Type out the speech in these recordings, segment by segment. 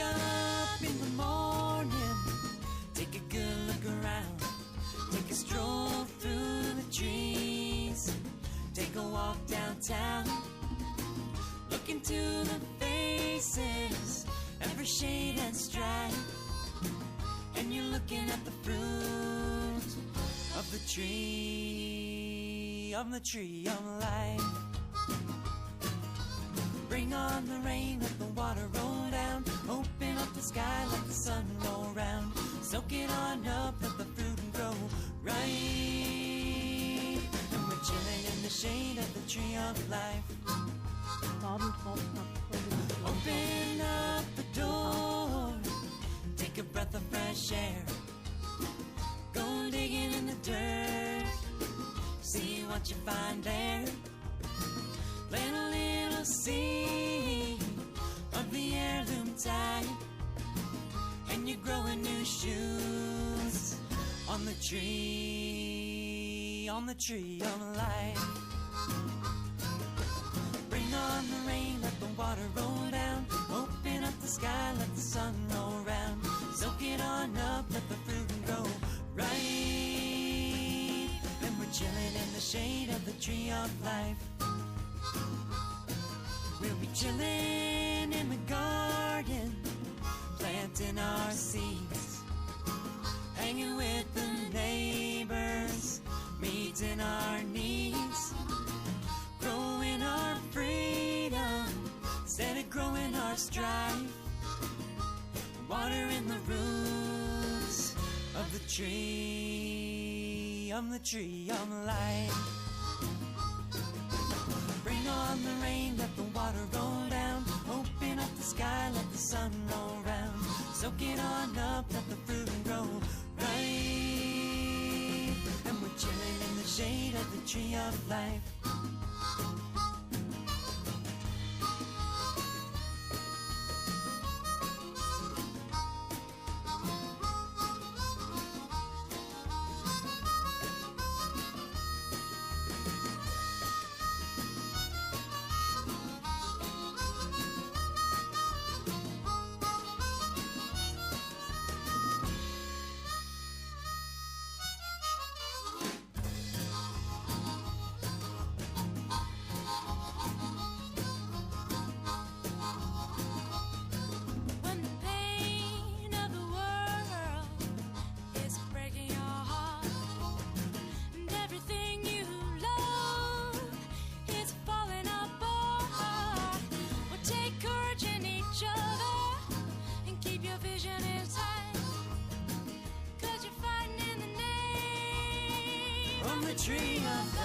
up in the morning, take a good look around, take a stroll through the trees, take a walk downtown, look into the faces, every shade and stripe, and you're looking at the fruit of the tree of life. Bring on the rain, let the water roll down, open up the sky, let the sun roll round, soak it on up, let the fruit grow right, and we're chilling in the shade of the tree of life. Open up the door, take a breath of fresh air, go digging in the dirt, see what you find there. Plant a little seed of the heirloom type, and you're growing new shoots on the tree of life. Bring on the rain, let the water roll down, open up the sky, let the sun roll round, soak it on up, let the fruit grow right, and we're chilling in the shade of the tree of life. We'll be chilling in the garden, planting our seeds, hanging with the neighbors, meeting our needs, growing our freedom instead of growing our strife, watering the roots of the tree of life. Bring on the rain, let the water roll down, open up the sky, let the sun roll round, soak it on up, let the fruit grow right, and we're chilling in the shade of the tree of life. Tree of life.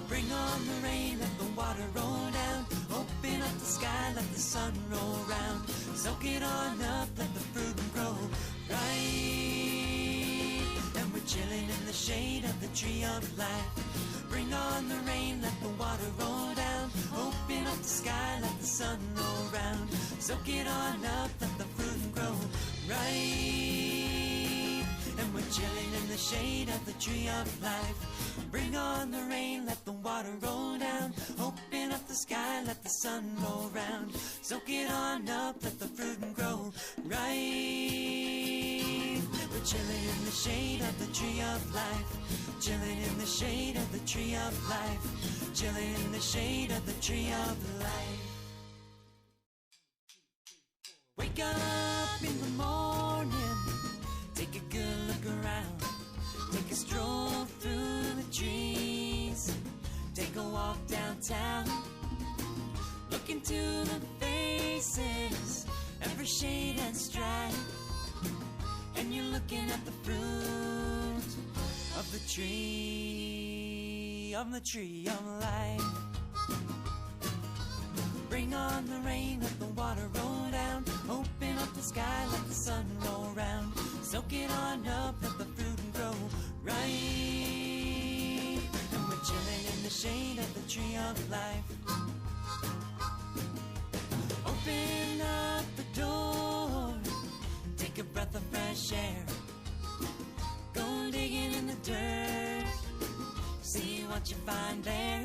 Bring on the rain, let the water roll down, open up the sky, let the sun roll round, soak it on up, let the fruit grow right, and we're chilling in the shade of the tree of life. Bring on the rain, let the water roll down, open up the sky, let the sun roll round, soak it on up, let the fruit grow right, and we're chilling in the shade of the tree of life. Bring on the rain, let the water roll down, open up the sky, let the sun roll round, soak it on up, let the fruit grow right. We're chilling in the shade of the tree of life, chilling in the shade of the tree of life, chilling in the shade of the tree of life. Wake up in the morning, take a good look around, take a stroll through the trees, take a walk downtown, look into the faces, every shade and stripe, and you're looking at the fruit of the tree of life. Bring on the rain, let the water roll down, open up the sky, let the sun roll round, soak it on up, let the fruit grow right, and we're chilling in the shade of the tree of life. Open up the door, take a breath of fresh air, go digging in the dirt, see what you find there.